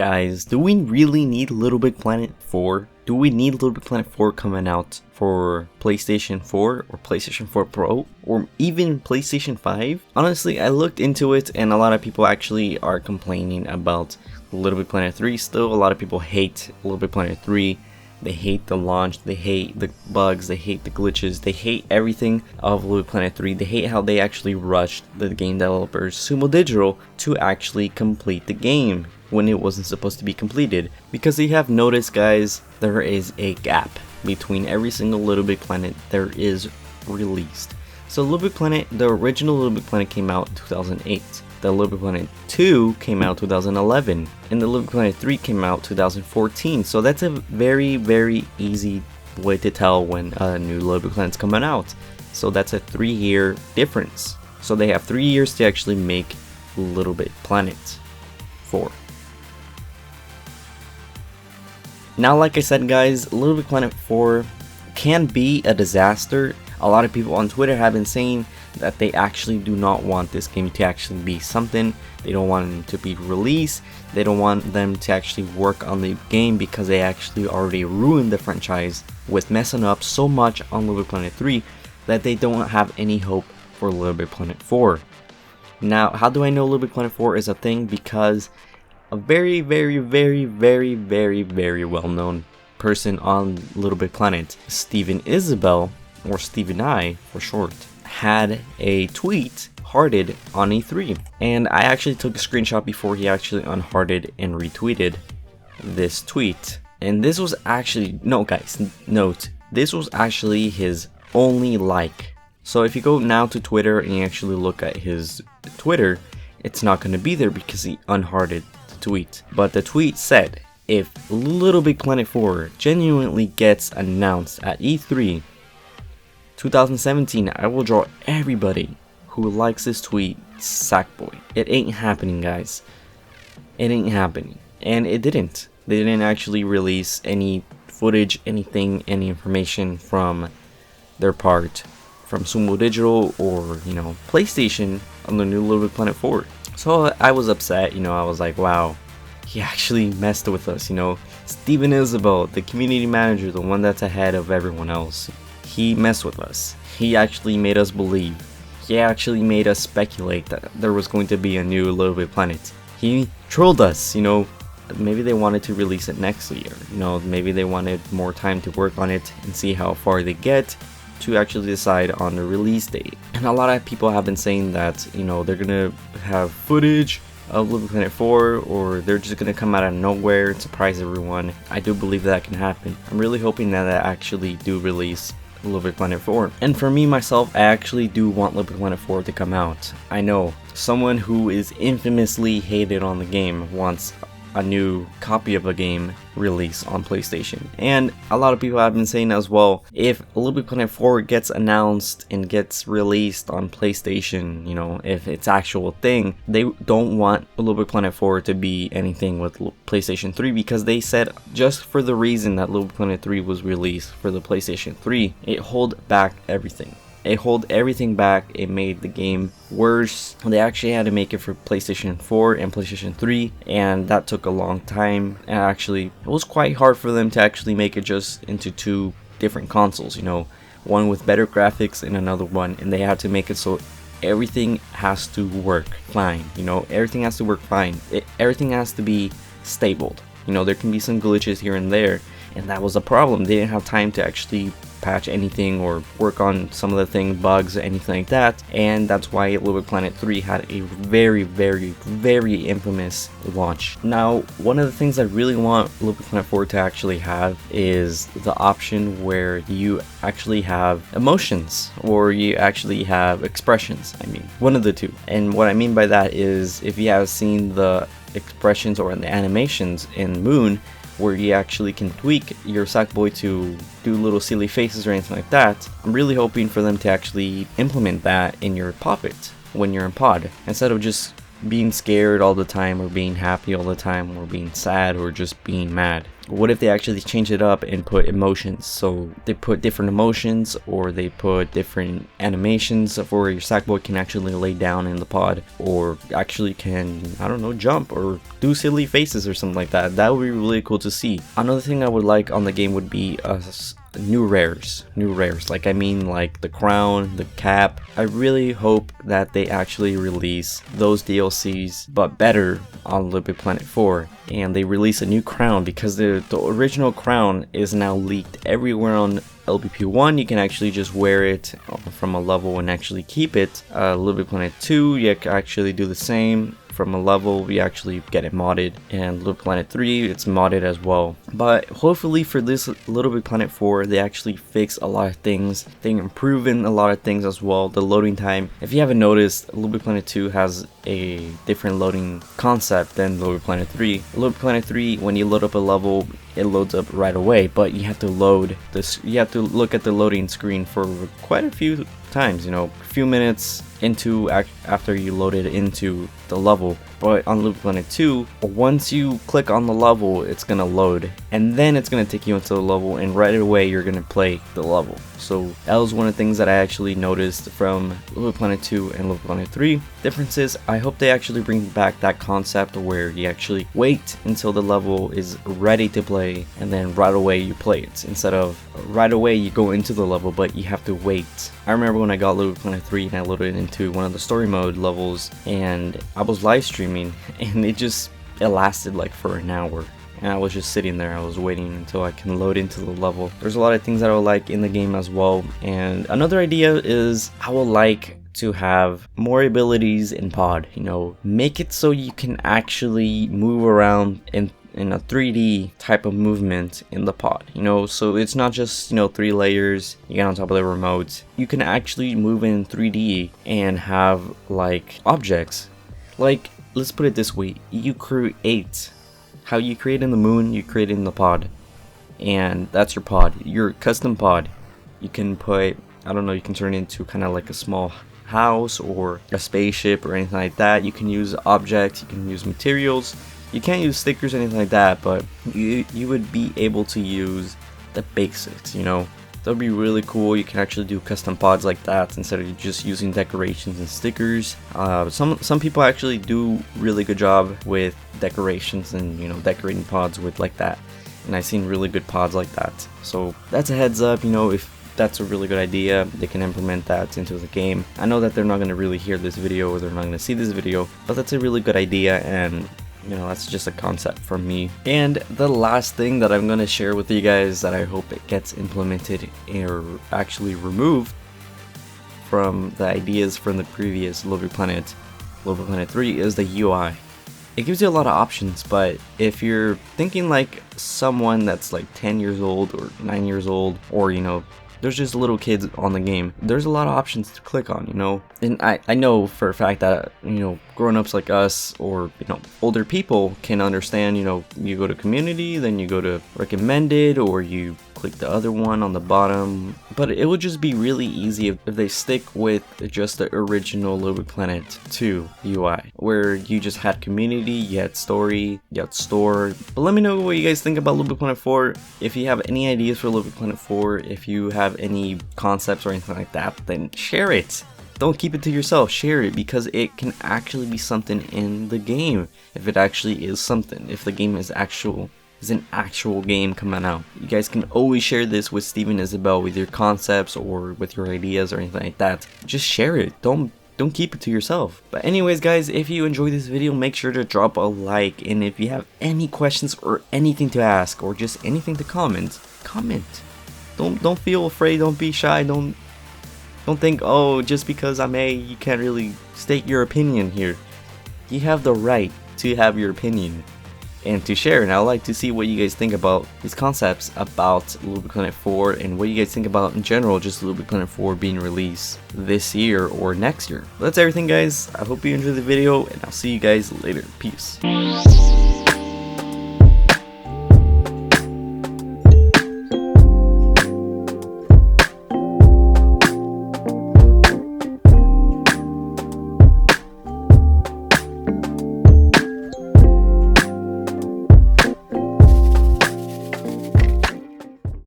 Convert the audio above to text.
Guys, do we really need LittleBigPlanet 4? Do we need LittleBigPlanet 4 coming out for PlayStation 4 or PlayStation 4 Pro or even PlayStation 5? Honestly, I looked into it and a lot of people actually are complaining about LittleBigPlanet 3 still. A lot of people hate LittleBigPlanet 3. They hate the launch, they hate the bugs, they hate the glitches, they hate everything of LittleBigPlanet 3. They hate how they actually rushed the game developers Sumo Digital to actually complete the game when it wasn't supposed to be completed. Because you have noticed, guys, there is a gap between every single LittleBigPlanet there is released. So LittleBigPlanet, the original LittleBigPlanet came out in 2008. The LittleBigPlanet 2 came out 2011, and the LittleBigPlanet 3 came out 2014. So that's a very easy way to tell when a new LittleBigPlanet's coming out. So that's a 3-year difference. So they have 3 years to actually make LittleBigPlanet 4. Now, like I said, guys, LittleBigPlanet 4 can be a disaster. A lot of people on Twitter have been saying that they actually do not want this game to actually be something. They don't want it to be released. They don't want them to actually work on the game because they actually already ruined the franchise with messing up so much on LittleBigPlanet 3 that they don't have any hope for LittleBigPlanet 4. Now, how do I know LittleBigPlanet 4 is a thing? Because a very well-known person on LittleBigPlanet, Steven Isabel, or Steven I for short, had a tweet hearted on E3, and I actually took a screenshot before he actually unhearted and retweeted this tweet. And this was actually, no guys, note, this was actually his only like. So if you go now to Twitter and you actually look at his Twitter, it's not going to be there because he unhearted the tweet. But the tweet said, if LittleBigPlanet 4 genuinely gets announced at E3 2017, I will draw everybody who likes this tweet Sackboy. It ain't happening, guys. It ain't happening. And it didn't. They didn't actually release any footage, anything, any information from their part, from Sumo Digital or, PlayStation on the new LittleBigPlanet 4. So I was upset, I was like, wow, he actually messed with us, Steven Isabel, the community manager, the one that's ahead of everyone else. He messed with us. He actually made us believe. He actually made us speculate that there was going to be a new LittleBigPlanet. He trolled us, Maybe they wanted to release it next year. Maybe they wanted more time to work on it and see how far they get to actually decide on the release date. And a lot of people have been saying that, they're gonna have footage of LittleBigPlanet 4, or they're just gonna come out of nowhere and surprise everyone. I do believe that can happen. I'm really hoping that they actually do release LittleBigPlanet 4. And for me myself, I actually do want LittleBigPlanet 4 to come out. I know someone who is infamously hated on the game wants a new copy of a game released on PlayStation. And a lot of people have been saying as well, if LittleBigPlanet 4 gets announced and gets released on PlayStation, if it's actual thing, they don't want LittleBigPlanet 4 to be anything with PlayStation 3, because they said just for the reason that LittleBigPlanet 3 was released for the PlayStation 3, it held back everything. It held everything back. It made the game worse. They actually had to make it for PlayStation 4 and PlayStation 3, and that took a long time. And actually, it was quite hard for them to actually make it just into 2 different consoles, one with better graphics and another one, and they had to make it so everything has to work fine, everything has to work fine. Everything has to be stable. There can be some glitches here and there, and that was a problem. They didn't have time to actually patch anything or work on some of the bugs, anything like that, and that's why LittleBigPlanet 3 had a very infamous launch. Now, one of the things I really want LittleBigPlanet 4 to actually have is the option where you actually have emotions, or you actually have expressions. One of the two. And what I mean by that is, if you have seen the expressions or the animations in Moon, where you actually can tweak your Sackboy to do little silly faces or anything like that, I'm really hoping for them to actually implement that in your Poppet when you're in pod, instead of just being scared all the time, or being happy all the time, or being sad, or just being mad? What if they actually change it up and put emotions? So they put different emotions, or they put different animations for your Sackboy can actually lay down in the pod, or actually can, I don't know, jump or do silly faces or something like that. That would be really cool to see. Another thing I would like on the game would be new rares, like I mean like the crown, the cap. I really hope that they actually release those DLCs but better on LittleBigPlanet 4, and they release a new crown, because the original crown is now leaked everywhere on LBP1. You can actually just wear it from a level and actually keep it. LittleBigPlanet 2, you can actually do the same from a level, we actually get it modded, and LittleBigPlanet 3, it's modded as well. But hopefully for this LittleBigPlanet 4, they actually fix a lot of things. They improve in a lot of things as well. The loading time, if you haven't noticed, LittleBigPlanet 2 has a different loading concept than LittleBigPlanet 3. LittleBigPlanet 3, when you load up a level, it loads up right away, but you have to load this, you have to look at the loading screen for quite a few times, you know, a few minutes into after you load it into the level. But on LittleBigPlanet 2, once you click on the level, it's gonna load, and then it's gonna take you into the level, and right away you're gonna play the level. So that was one of the things that I actually noticed from LittleBigPlanet 2 and LittleBigPlanet 3. Differences, I hope they actually bring back that concept where you actually wait until the level is ready to play, and then right away you play it, instead of right away you go into the level, but you have to wait. I remember when I got LittleBigPlanet 3 and I loaded it into one of the story mode levels, and I was live streaming, and it lasted like for an hour, and I was just sitting there. I was waiting until I can load into the level. There's a lot of things that I would like in the game as well. And another idea is I would like to have more abilities in pod, you know, make it so you can actually move around in a 3D type of movement in the pod, you know, so it's not just, you know, 3 layers you get on top of the remote. You can actually move in 3D and have like objects. Like, let's put it this way, you create, how you create in the moon, you create in the pod, and that's your pod, your custom pod. You can put, I don't know, you can turn it into kind of like a small house or a spaceship or anything like that. You can use objects, you can use materials. You can't use stickers or anything like that, but you would be able to use the basics, you know. That would be really cool. You can actually do custom pods like that instead of just using decorations and stickers. Some people actually do really good job with decorations and, you know, decorating pods with like that. And I've seen really good pods like that. So that's a heads up, you know, if that's a really good idea, they can implement that into the game. I know that they're not going to really hear this video, or they're not going to see this video, but that's a really good idea, and you know, that's just a concept from me. And the last thing that I'm going to share with you guys that I hope it gets implemented or actually removed from the ideas from the previous LittleBigPlanet 3 is the UI. It gives you a lot of options, but if you're thinking like someone that's like 10 years old or 9 years old, or you know, there's just little kids on the game, there's a lot of options to click on, you know. And I know for a fact that, you know, grown-ups like us, or you know, older people can understand, you know, you go to community, then you go to recommended, or you click the other one on the bottom. But it would just be really easy if they stick with just the original LittleBigPlanet 2 UI, where you just had community, you had story, you had store. But let me know what you guys think about LittleBigPlanet 4. If you have any ideas for LittleBigPlanet 4, if you have any concepts or anything like that, then share it. Don't keep it to yourself, share it, because it can actually be something in the game. If it actually is something, if the game is an actual game coming out. You guys can always share this with Steve and Isabel with your concepts or with your ideas or anything like that. Just share it. Don't keep it to yourself. But anyways guys, if you enjoyed this video, make sure to drop a like, and if you have any questions or anything to ask or just anything to comment. Don't feel afraid, don't be shy, don't think, oh, just because I'm A, you can't really state your opinion here. You have the right to have your opinion and to share, and I'd like to see what you guys think about these concepts about LittleBigPlanet 4, and what you guys think about in general just LittleBigPlanet 4 being released this year or next year. But that's everything guys. I hope you enjoyed the video, and I'll see you guys later. Peace.